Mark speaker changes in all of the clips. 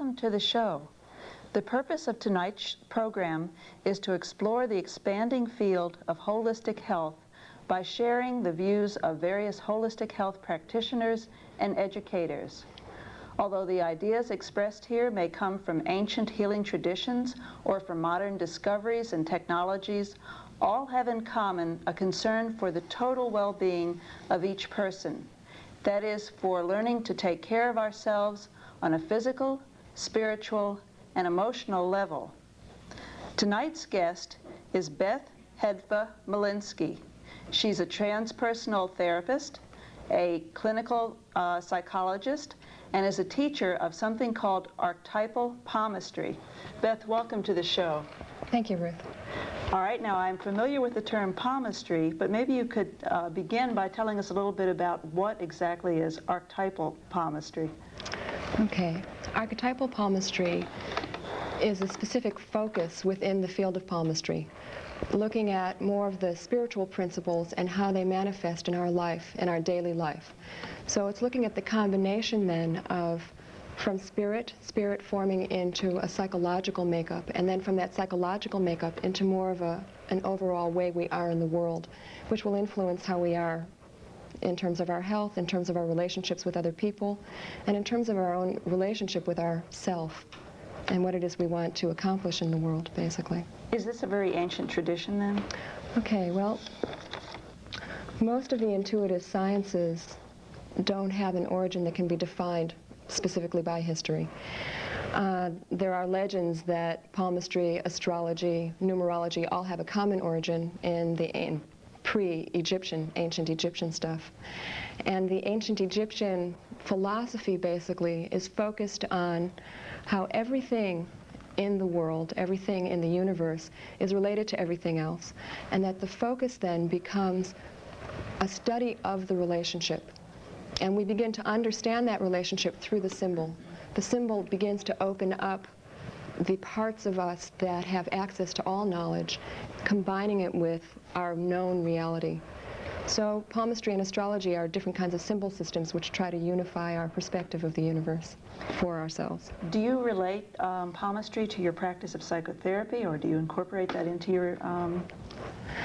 Speaker 1: Welcome to the show. The purpose of tonight's program is to explore the expanding field of holistic health by sharing the views of various holistic health practitioners and educators. Although the ideas expressed here may come from ancient healing traditions or from modern discoveries and technologies, all have in common a concern for the total well-being of each person. That is, for learning to take care of ourselves on a physical, spiritual, and emotional level. Tonight's guest is Beth Hedva Malinsky. She's a transpersonal therapist, a clinical psychologist, and is a teacher of something called Archetypal Palmistry. Beth, welcome to the show.
Speaker 2: Thank you, Ruth.
Speaker 1: All right, now I'm familiar with the term palmistry, but maybe you could begin by telling us a little bit about what exactly is archetypal palmistry.
Speaker 2: Okay. Archetypal palmistry is a specific focus within the field of palmistry, looking at more of the spiritual principles and how they manifest in our life, in our daily life. So it's looking at the combination then of from spirit forming into a psychological makeup, and then from that psychological makeup into more of an overall way we are in the world, which will influence how we are in terms of our health, in terms of our relationships with other people, and in terms of our own relationship with ourself and what it is we want to accomplish in the world, basically.
Speaker 1: Is this a very ancient tradition then?
Speaker 2: Okay, well, most of the intuitive sciences don't have an origin that can be defined specifically by history. There are legends that palmistry, astrology, numerology all have a common origin in pre-Egyptian, ancient Egyptian stuff. And the ancient Egyptian philosophy basically is focused on how everything in the world, everything in the universe is related to everything else, and that the focus then becomes a study of the relationship. And we begin to understand that relationship through the symbol. The symbol begins to open up the parts of us that have access to all knowledge, combining it with our known reality. So palmistry and astrology are different kinds of symbol systems which try to unify our perspective of the universe for ourselves.
Speaker 1: Do you relate palmistry to your practice of psychotherapy, or do you incorporate that into your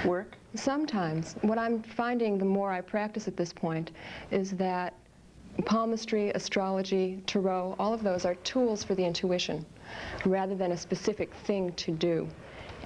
Speaker 1: work?
Speaker 2: Sometimes. What I'm finding the more I practice at this point is that palmistry, astrology, tarot, all of those are tools for the intuition rather than a specific thing to do.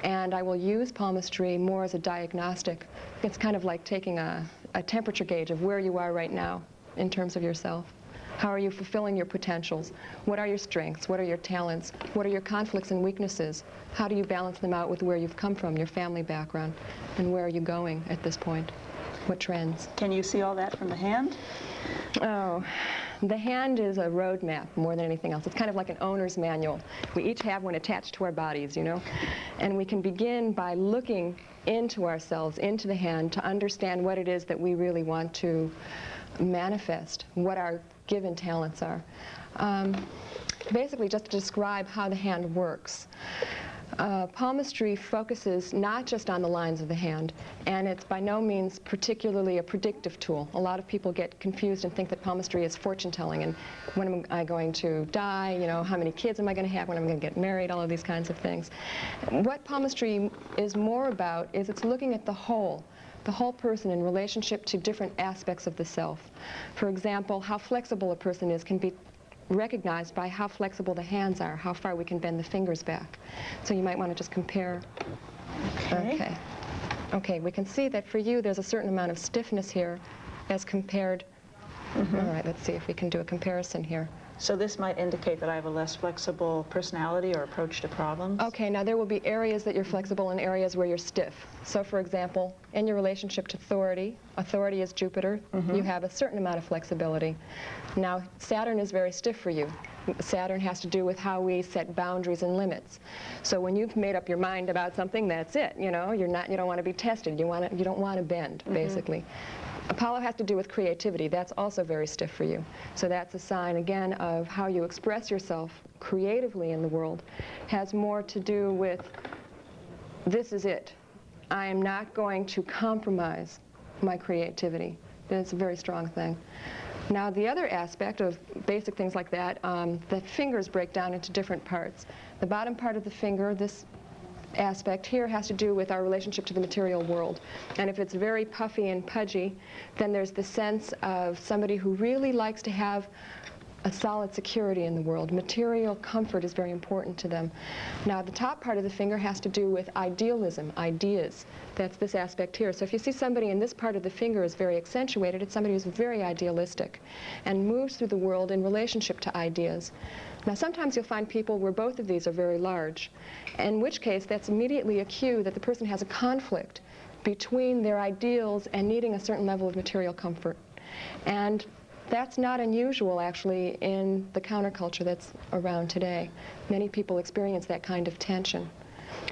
Speaker 2: And I will use palmistry more as a diagnostic. It's kind of like taking a temperature gauge of where you are right now in terms of yourself. How are you fulfilling your potentials? What are your strengths? What are your talents? What are your conflicts and weaknesses? How do you balance them out with where you've come from, your family background, and where are you going at this point? What trends?
Speaker 1: Can you see all that from the hand?
Speaker 2: Oh, the hand is a roadmap more than anything else. It's kind of like an owner's manual. We each have one attached to our bodies, you know? And we can begin by looking into ourselves, into the hand, to understand what it is that we really want to manifest, what our given talents are. Basically, just to describe how the hand works. Palmistry focuses not just on the lines of the hand, and it's by no means particularly a predictive tool. A lot of people get confused and think that palmistry is fortune telling, and when am I going to die, you know, how many kids am I going to have, when am I going to get married, all of these kinds of things. What palmistry is more about is it's looking at the whole person in relationship to different aspects of the self. For example, how flexible a person is can be recognized by how flexible the hands are, how far we can bend the fingers back. So you might want to just compare.
Speaker 1: Okay.
Speaker 2: Okay, we can see that for you there's a certain amount of stiffness here as compared. All right, let's see if we can do a comparison here.
Speaker 1: So this might indicate that I have a less flexible personality or approach to problems?
Speaker 2: Okay, now there will be areas that you're flexible and areas where you're stiff. So for example, in your relationship to authority is Jupiter, you have a certain amount of flexibility. Now Saturn is very stiff for you. Saturn has to do with how we set boundaries and limits. So when you've made up your mind about something, that's it. You know, you don't want to be tested. You don't want to bend, basically. Apollo has to do with creativity. That's also very stiff for you. So that's a sign, again, of how you express yourself creatively in the world. Has more to do with, this is it. I am not going to compromise my creativity. That's a very strong thing. Now, the other aspect of basic things like that, the fingers break down into different parts. The bottom part of the finger, this aspect here, has to do with our relationship to the material world. And if it's very puffy and pudgy, then there's the sense of somebody who really likes to have a solid security in the world. Material comfort is very important to them. Now, the top part of the finger has to do with idealism, ideas. That's this aspect here. So if you see somebody in this part of the finger is very accentuated, it's somebody who's very idealistic and moves through the world in relationship to ideas. Now, sometimes you'll find people where both of these are very large, in which case that's immediately a cue that the person has a conflict between their ideals and needing a certain level of material comfort. And that's not unusual, actually, in the counterculture that's around today. Many people experience that kind of tension.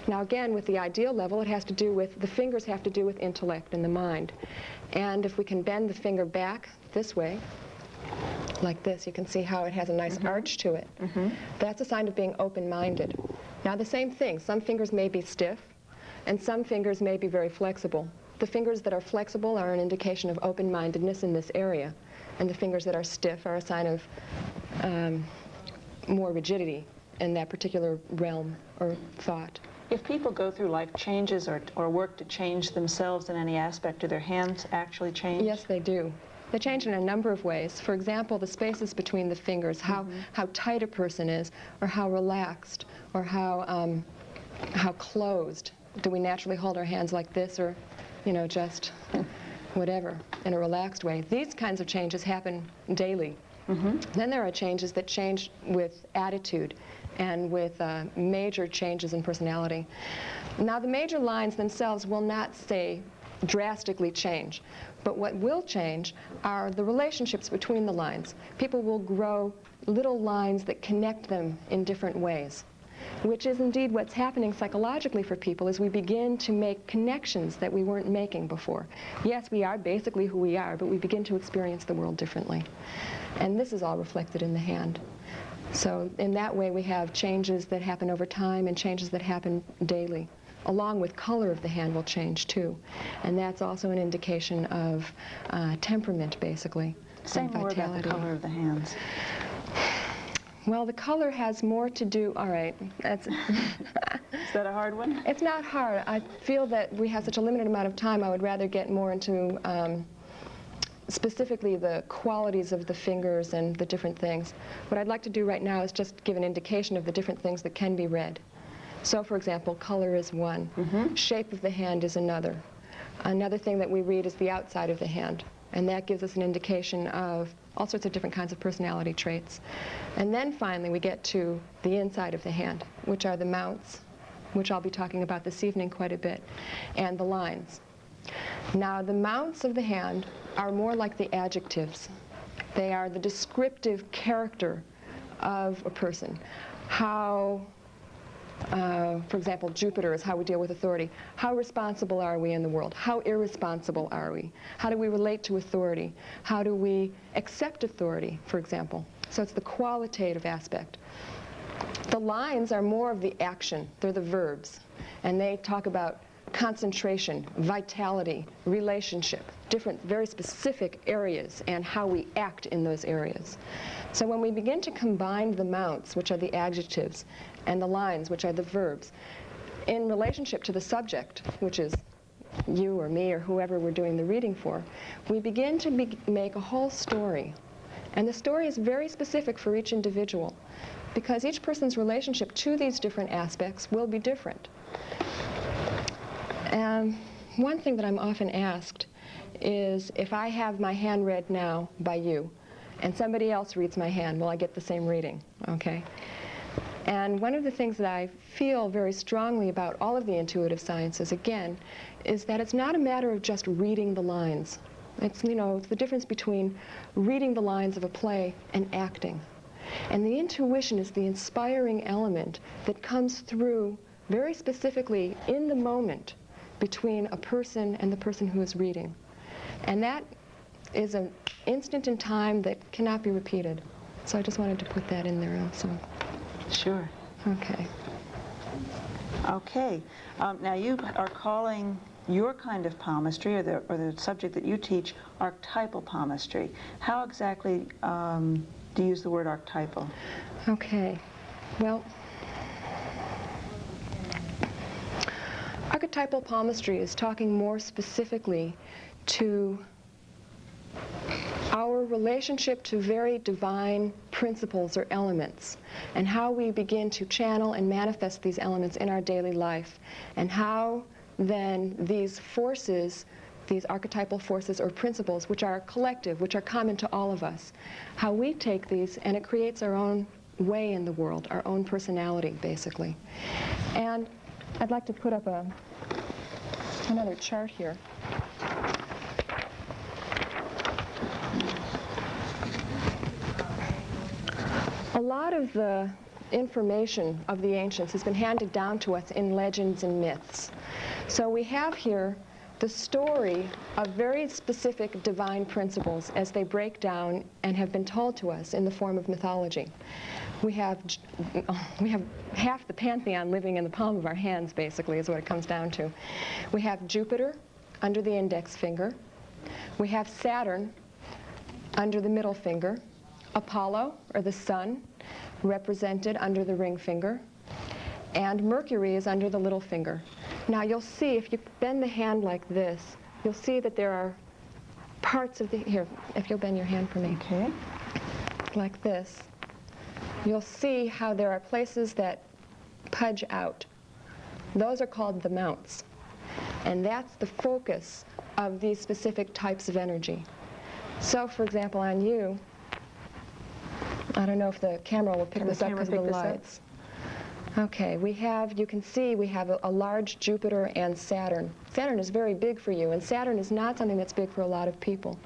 Speaker 2: Now, again, with the ideal level, it has to do with, the fingers have to do with intellect and the mind. And if we can bend the finger back this way, like this, you can see how it has a nice arch to it. That's a sign of being open-minded. Now, the same thing. Some fingers may be stiff, and some fingers may be very flexible. The fingers that are flexible are an indication of open-mindedness in this area. And the fingers that are stiff are a sign of more rigidity in that particular realm or thought.
Speaker 1: If people go through life changes or work to change themselves in any aspect, do their hands actually change?
Speaker 2: Yes, they do. They change in a number of ways. For example, the spaces between the fingers, how tight a person is, or how relaxed, or how closed. Do we naturally hold our hands like this, or, you know, just whatever, in a relaxed way? These kinds of changes happen daily. Then there are changes that change with attitude and with major changes in personality. Now, the major lines themselves will not say drastically change, but what will change are the relationships between the lines. People will grow little lines that connect them in different ways, which is indeed what's happening psychologically for people as we begin to make connections that we weren't making before. Yes, we are basically who we are, but we begin to experience the world differently. And this is all reflected in the hand. So in that way, we have changes that happen over time and changes that happen daily. Along with color of the hand will change too. And that's also an indication of temperament, basically.
Speaker 1: Say more about the color of the hands.
Speaker 2: Well, the color has more to do, all right, that's...
Speaker 1: Is that a hard one?
Speaker 2: It's not hard. I feel that we have such a limited amount of time, I would rather get more into specifically the qualities of the fingers and the different things. What I'd like to do right now is just give an indication of the different things that can be read. So, for example, color is one. Shape of the hand is another. Another thing that we read is the outside of the hand, and that gives us an indication of all sorts of different kinds of personality traits. And then finally we get to the inside of the hand, which are the mounts, which I'll be talking about this evening quite a bit, and the lines. Now, the mounts of the hand are more like the adjectives. They are the descriptive character of a person. How, for example, Jupiter is how we deal with authority. How responsible are we in the world? How irresponsible are we? How do we relate to authority? How do we accept authority, for example? So it's the qualitative aspect. The lines are more of the action. They're the verbs. And they talk about concentration, vitality, relationship, different very specific areas and how we act in those areas. So when we begin to combine the mounts, which are the adjectives, and the lines, which are the verbs, in relationship to the subject, which is you or me or whoever we're doing the reading for, we begin to make a whole story. And the story is very specific for each individual, because each person's relationship to these different aspects will be different. One thing that I'm often asked is, if I have my hand read now by you, and somebody else reads my hand, will I get the same reading? Okay. And one of the things that I feel very strongly about all of the intuitive sciences, again, is that it's not a matter of just reading the lines. It's, you know, it's the difference between reading the lines of a play and acting. And the intuition is the inspiring element that comes through very specifically in the moment between a person and the person who is reading. And that is an instant in time that cannot be repeated. So I just wanted to put that in there also.
Speaker 1: Sure.
Speaker 2: Okay.
Speaker 1: Okay. Now you are calling your kind of palmistry, or the subject that you teach, archetypal palmistry. How exactly do you use the word archetypal?
Speaker 2: Okay. Well, archetypal palmistry is talking more specifically to our relationship to very divine principles or elements, and how we begin to channel and manifest these elements in our daily life, and how then these forces, these archetypal forces or principles, which are collective, which are common to all of us, how we take these and it creates our own way in the world, our own personality, basically. And I'd like to put up another chart here. A lot of the information of the ancients has been handed down to us in legends and myths. So we have here the story of very specific divine principles as they break down and have been told to us in the form of mythology. We have half the pantheon living in the palm of our hands, basically, is what it comes down to. We have Jupiter under the index finger. We have Saturn under the middle finger. Apollo, or the sun, represented under the ring finger. And Mercury is under the little finger. Now you'll see, if you bend the hand like this, you'll see that there are parts of the, here, if you'll bend your hand for me.
Speaker 1: Okay.
Speaker 2: Like this. You'll see how there are places that pudge out. Those are called the mounts. And that's the focus of these specific types of energy. So, for example, on you, I don't know if the camera will pick this up because of the lights. Okay, you can see we have a large Jupiter and Saturn. Saturn is very big for you, and Saturn is not something that's big for a lot of people.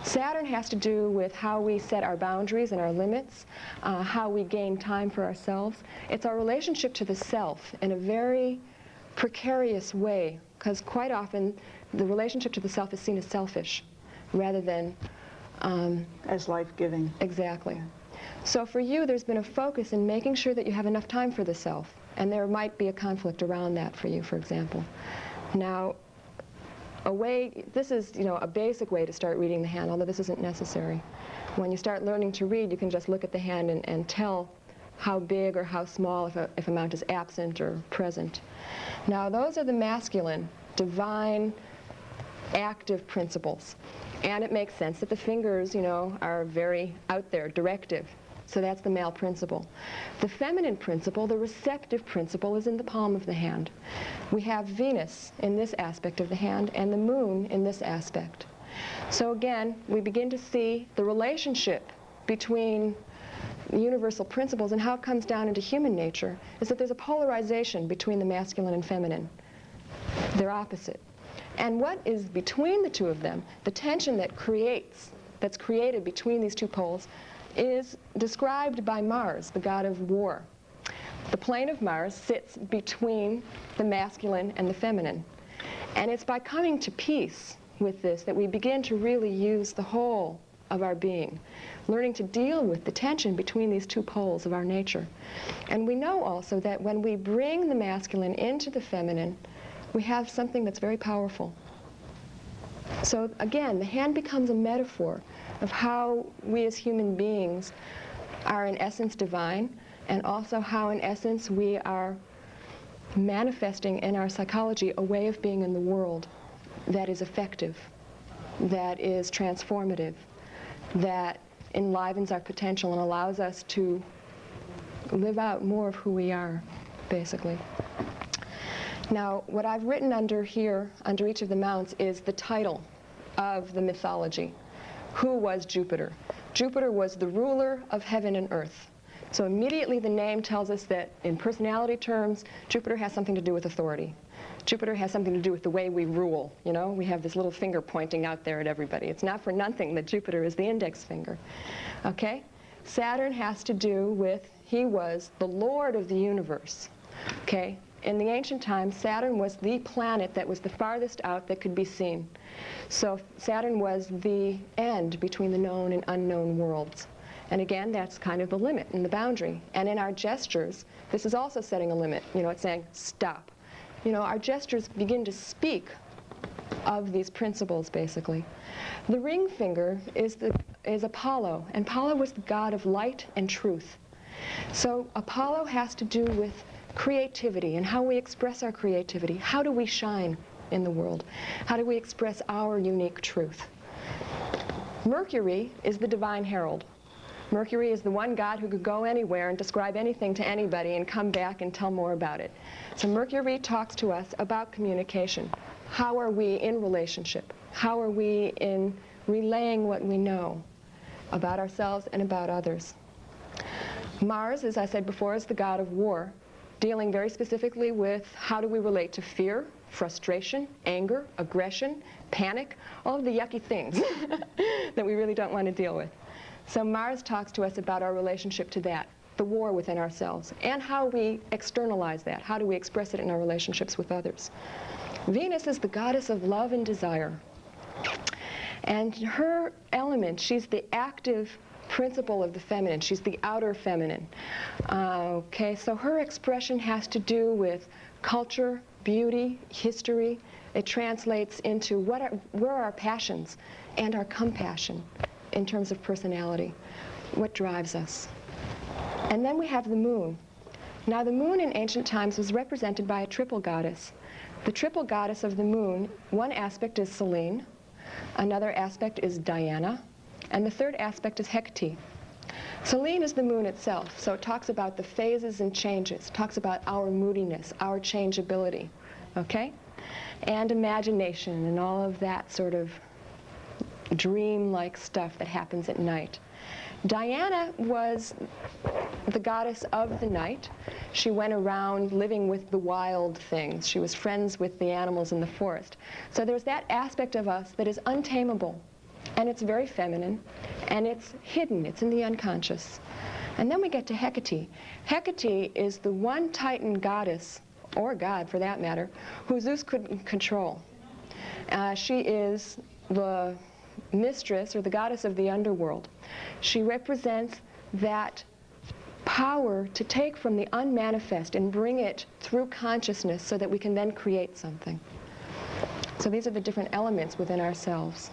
Speaker 2: Saturn has to do with how we set our boundaries and our limits, how we gain time for ourselves. It's our relationship to the self in a very precarious way, because quite often the relationship to the self is seen as selfish rather than
Speaker 1: as life-giving.
Speaker 2: Exactly. Yeah. So for you, there's been a focus in making sure that you have enough time for the self, and there might be a conflict around that for you, for example. Now, this is, a basic way to start reading the hand, although this isn't necessary. When you start learning to read, you can just look at the hand and tell how big or how small if a mount is absent or present. Now, those are the masculine, divine, active principles. And it makes sense that the fingers, are very out there, directive. So that's the male principle. The feminine principle, the receptive principle, is in the palm of the hand. We have Venus in this aspect of the hand and the moon in this aspect. So again, we begin to see the relationship between the universal principles and how it comes down into human nature is that there's a polarization between the masculine and feminine. They're opposite. And what is between the two of them, the tension that's created between these two poles, is described by Mars, the god of war. The plane of Mars sits between the masculine and the feminine. And it's by coming to peace with this that we begin to really use the whole of our being, learning to deal with the tension between these two poles of our nature. And we know also that when we bring the masculine into the feminine, we have something that's very powerful. So again, the hand becomes a metaphor of how we as human beings are in essence divine, and also how in essence we are manifesting in our psychology a way of being in the world that is effective, that is transformative, that enlivens our potential and allows us to live out more of who we are, basically. Now, what I've written under here, under each of the mounts, is the title of the mythology. Who was Jupiter? Jupiter was the ruler of heaven and earth. So immediately the name tells us that in personality terms, Jupiter has something to do with authority. Jupiter has something to do with the way we rule. We have this little finger pointing out there at everybody. It's not for nothing that Jupiter is the index finger. Okay? Saturn has to do with, he was the lord of the universe. Okay? In the ancient times, Saturn was the planet that was the farthest out that could be seen. So Saturn was the end between the known and unknown worlds. And again, that's kind of the limit and the boundary. And in our gestures, this is also setting a limit. It's saying, stop. Our gestures begin to speak of these principles, basically. The ring finger is Apollo, and Apollo was the god of light and truth. So Apollo has to do with creativity and how we express our creativity. How do we shine in the world? How do we express our unique truth? Mercury is the divine herald. Mercury is the one god who could go anywhere and describe anything to anybody and come back and tell more about it. So Mercury talks to us about communication. How are we in relationship? How are we in relaying what we know about ourselves and about others? Mars, as I said before, is the god of war, dealing very specifically with how do we relate to fear, frustration, anger, aggression, panic, all of the yucky things that we really don't want to deal with. So Mars talks to us about our relationship to that, the war within ourselves, and how we externalize that. How do we express it in our relationships with others? Venus is the goddess of love and desire. And her element, she's the active principle of the feminine. She's the outer feminine. Okay, so her expression has to do with culture, beauty, history. It translates into where are our passions and our compassion in terms of personality, what drives us. And then we have the moon. Now the moon in ancient times was represented by a triple goddess. The triple goddess of the moon, one aspect is Selene, another aspect is Diana, and the third aspect is Hecate. Selene is the moon itself, so it talks about the phases and changes, talks about our moodiness, our changeability, okay? And imagination and all of that sort of dream-like stuff that happens at night. Diana was the goddess of the night. She went around living with the wild things. She was friends with the animals in the forest. So there's that aspect of us that is untamable, and it's very feminine, and it's hidden, it's in the unconscious. And then we get to Hecate. Hecate is the one Titan goddess, or god for that matter, who Zeus couldn't control. She is the mistress, or the goddess of the underworld. She represents that power to take from the unmanifest and bring it through consciousness so that we can then create something. So these are the different elements within ourselves.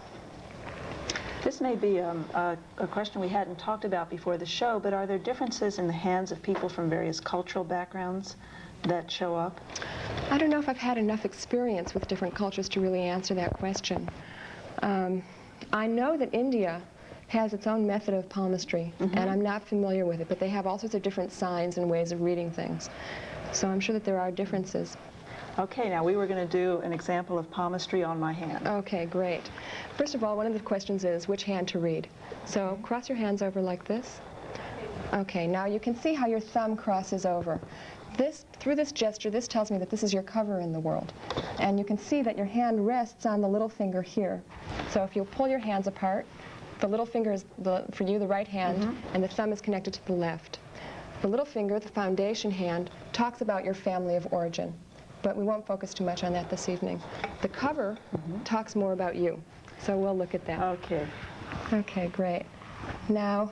Speaker 1: This may be a question we hadn't talked about before the show, but are there differences in the hands of people from various cultural backgrounds that show up?
Speaker 2: I don't know if I've had enough experience with different cultures to really answer that question. I know that India has its own method of palmistry, and I'm not familiar with it, but they have all sorts of different signs and ways of reading things. So I'm sure that there are differences.
Speaker 1: Okay, now we were going to do an example of palmistry on my hand.
Speaker 2: Okay, great. First of all, one of the questions is which hand to read. So cross your hands over like this. Okay, now you can see how your thumb crosses over. Through this gesture, this tells me that this is your cover in the world. And you can see that your hand rests on the little finger here. So if you pull your hands apart, the little finger is, for you, the right hand, and the thumb is connected to the left. The little finger, the foundation hand, talks about your family of origin. But we won't focus too much on that this evening. The cover talks more about you. So we'll look at that.
Speaker 1: Okay.
Speaker 2: Okay, great. Now,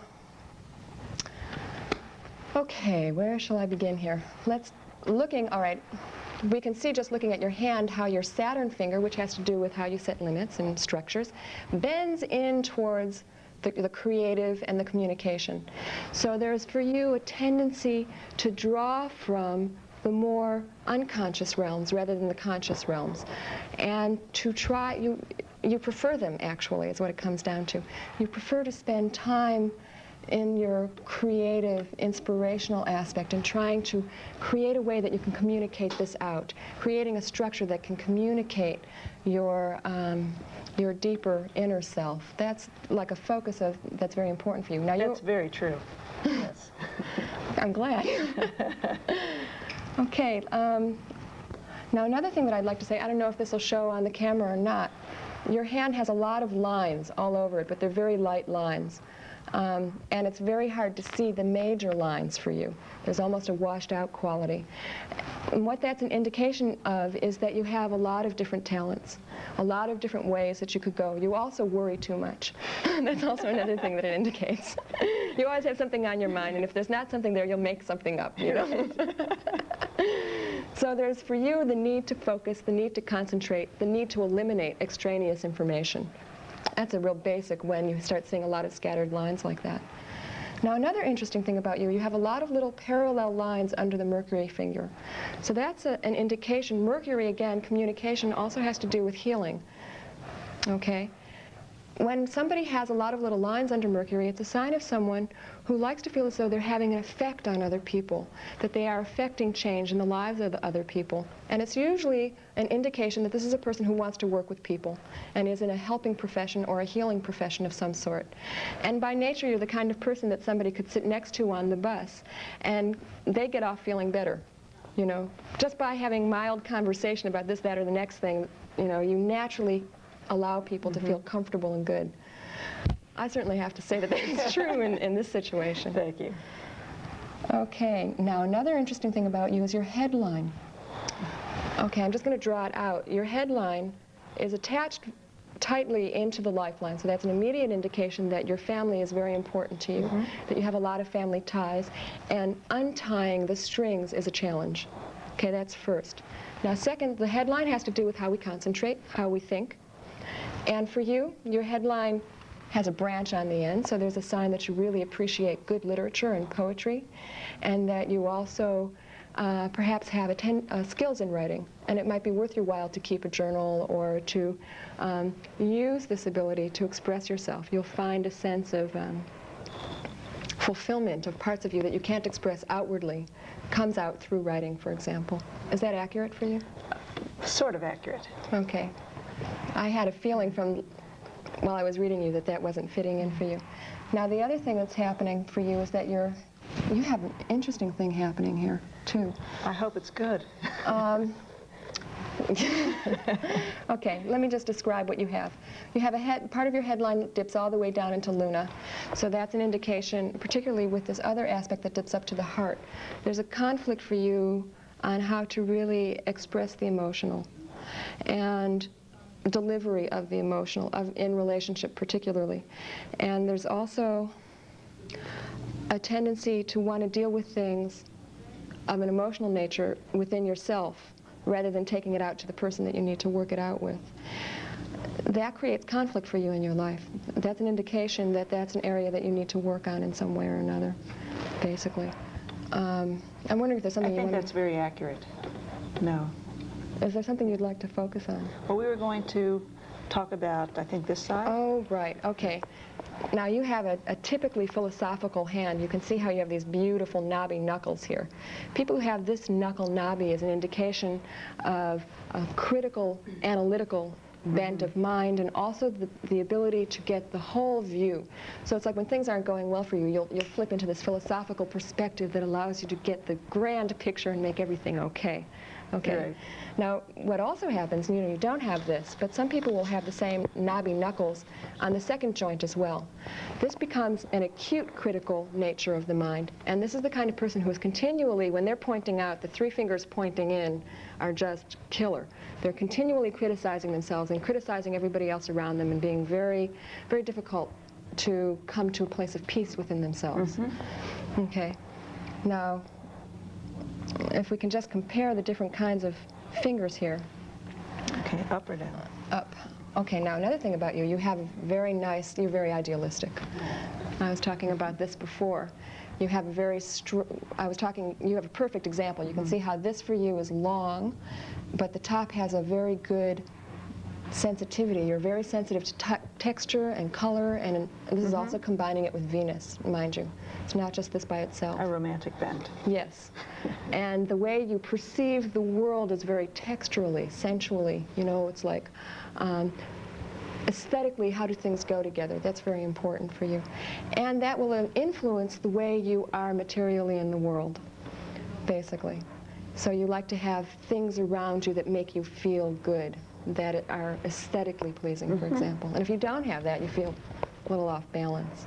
Speaker 2: okay, where shall I begin here? All right, we can see just looking at your hand how your Saturn finger, which has to do with how you set limits and structures, bends in towards the creative and the communication. So there's for you a tendency to draw from the more unconscious realms rather than the conscious realms, and to try, you prefer them actually, is what it comes down to. You prefer to spend time in your creative, inspirational aspect and trying to create a way that you can communicate this out, creating a structure that can communicate your deeper inner self. That's like a focus that's very important for you. Now,
Speaker 1: that's very true. Yes.
Speaker 2: I'm glad. Okay, now another thing that I'd like to say, I don't know if this will show on the camera or not, your hand has a lot of lines all over it, but they're very light lines. And it's very hard to see the major lines for you. There's almost a washed out quality. And what that's an indication of is that you have a lot of different talents, a lot of different ways that you could go. You also worry too much. That's also another thing that it indicates. You always have something on your mind, and if there's not something there, you'll make something up, you know? So there's, for you, the need to focus, the need to concentrate, the need to eliminate extraneous information. That's a real basic when you start seeing a lot of scattered lines like that. Now, another interesting thing about you, you have a lot of little parallel lines under the Mercury finger. So that's an indication. Mercury, again, communication, also has to do with healing. Okay? When somebody has a lot of little lines under Mercury, it's a sign of someone who likes to feel as though they're having an effect on other people, that they are affecting change in the lives of the other people. And it's usually an indication that this is a person who wants to work with people and is in a helping profession or a healing profession of some sort. And by nature, you're the kind of person that somebody could sit next to on the bus, and they get off feeling better. You know, just by having mild conversation about this, that, or the next thing, you know, you naturally allow people to feel comfortable and good. I certainly have to say that that's true in this situation.
Speaker 1: Thank you.
Speaker 2: Okay, now another interesting thing about you is your headline. Okay, I'm just going to draw it out. Your headline is attached tightly into the lifeline, so that's an immediate indication that your family is very important to you, that you have a lot of family ties, and untying the strings is a challenge. Okay, that's first. Now second, the headline has to do with how we concentrate, how we think. And for you, your headline has a branch on the end, so there's a sign that you really appreciate good literature and poetry, and that you also perhaps have skills in writing. And it might be worth your while to keep a journal or to use this ability to express yourself. You'll find a sense of fulfillment of parts of you that you can't express outwardly comes out through writing, for example. Is that accurate for you?
Speaker 1: Sort of accurate.
Speaker 2: Okay. I had a feeling from while I was reading you that that wasn't fitting in for you. Now the other thing that's happening for you is that you have an interesting thing happening here too.
Speaker 1: I hope it's good.
Speaker 2: Okay, let me just describe what you have. You have part of your headline that dips all the way down into Luna. So that's an indication, particularly with this other aspect that dips up to the heart. There's a conflict for you on how to really express the emotional and delivery of the emotional, in relationship particularly. And there's also a tendency to want to deal with things of an emotional nature within yourself rather than taking it out to the person that you need to work it out with. That creates conflict for you in your life. That's an indication that that's an area that you need to work on in some way or another, basically. I'm wondering if there's something
Speaker 1: I think that's very accurate. No.
Speaker 2: Is there something you'd like to focus on?
Speaker 1: Well, we were going to talk about, I think, this side.
Speaker 2: Oh, right. Okay. Now, you have a typically philosophical hand. You can see how you have these beautiful knobby knuckles here. People who have this knuckle knobby is an indication of critical, analytical bent of mind, and also the ability to get the whole view. So it's like when things aren't going well for you, you'll flip into this philosophical perspective that allows you to get the grand picture and make everything okay. Okay.
Speaker 1: Right.
Speaker 2: Now, what also happens, you don't have this, but some people will have the same knobby knuckles on the second joint as well. This becomes an acute critical nature of the mind, and this is the kind of person who is continually, when they're pointing out, the three fingers pointing in are just killer. They're continually criticizing themselves and criticizing everybody else around them and being very, very difficult to come to a place of peace within themselves. Okay. Now, if we can just compare the different kinds of fingers here.
Speaker 1: Okay, up or down?
Speaker 2: Up. Okay, now another thing about you, you have very nice, you're very idealistic. I was talking about this before. You have a very, you have a perfect example. You can see how this for you is long, but the top has a very good sensitivity. You're very sensitive to texture and color, and this is also combining it with Venus, mind you. It's not just this by itself.
Speaker 1: A romantic bent.
Speaker 2: Yes. And the way you perceive the world is very texturally, sensually. It's like aesthetically, how do things go together? That's very important for you. And that will influence the way you are materially in the world, basically. So you like to have things around you that make you feel good, that are aesthetically pleasing, for example. And if you don't have that, you feel a little off balance.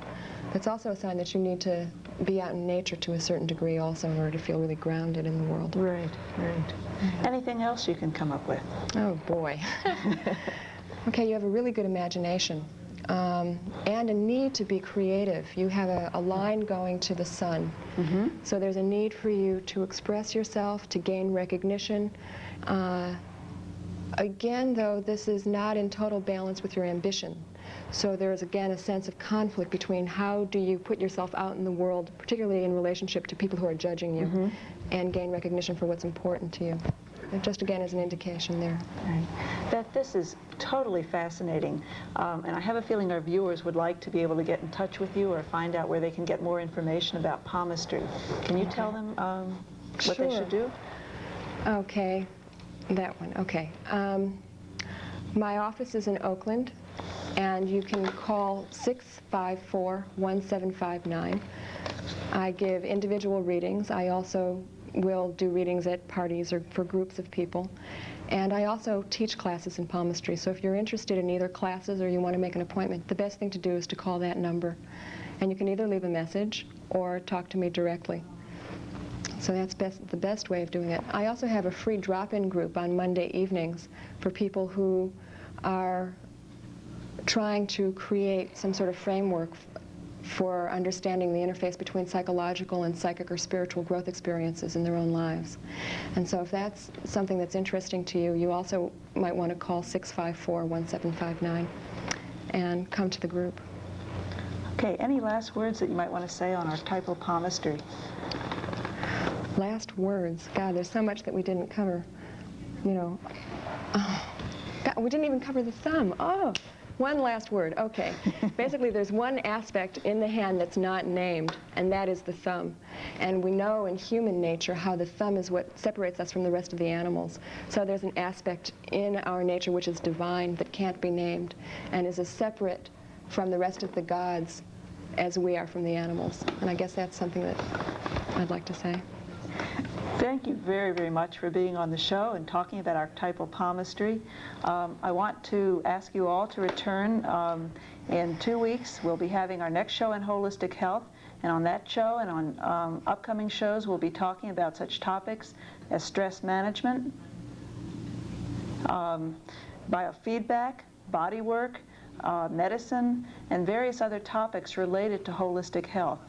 Speaker 2: It's also a sign that you need to be out in nature to a certain degree also in order to feel really grounded in the world.
Speaker 1: Right, right. Anything else you can come up with?
Speaker 2: Oh, boy. Okay, you have a really good imagination. and a need to be creative. You have a line going to the sun. So there's a need for you to express yourself, to gain recognition. Again, though, this is not in total balance with your ambition. So there's, again, a sense of conflict between how do you put yourself out in the world, particularly in relationship to people who are judging you, and gain recognition for what's important to you. It just, again, is an indication there.
Speaker 1: Right. Beth, this is totally fascinating, and I have a feeling our viewers would like to be able to get in touch with you or find out where they can get more information about palmistry. Can you tell them what they should do?
Speaker 2: Okay, that one, okay. My office is in Oakland, and you can call 654-1759. I give individual readings. I also will do readings at parties or for groups of people. And I also teach classes in palmistry. So if you're interested in either classes or you want to make an appointment, the best thing to do is to call that number. And you can either leave a message or talk to me directly. So that's the best way of doing it. I also have a free drop-in group on Monday evenings for people who are trying to create some sort of framework for understanding the interface between psychological and psychic or spiritual growth experiences in their own lives. And so if that's something that's interesting to you, you also might want to call 654-1759 and come to the group.
Speaker 1: Okay, any last words that you might want to say on archetypal palmistry?
Speaker 2: Last words. God, there's so much that we didn't cover. You know, God, we didn't even cover the thumb. Oh, one last word. Okay. Basically, there's one aspect in the hand that's not named, and that is the thumb. And we know in human nature how the thumb is what separates us from the rest of the animals. So there's an aspect in our nature which is divine that can't be named and is as separate from the rest of the gods as we are from the animals. And I guess that's something that I'd like to say.
Speaker 1: Thank you very, very much for being on the show and talking about archetypal palmistry. I want to ask you all to return in 2 weeks. We'll be having our next show on holistic health, and on that show and on upcoming shows we'll be talking about such topics as stress management, biofeedback, body work, medicine, and various other topics related to holistic health.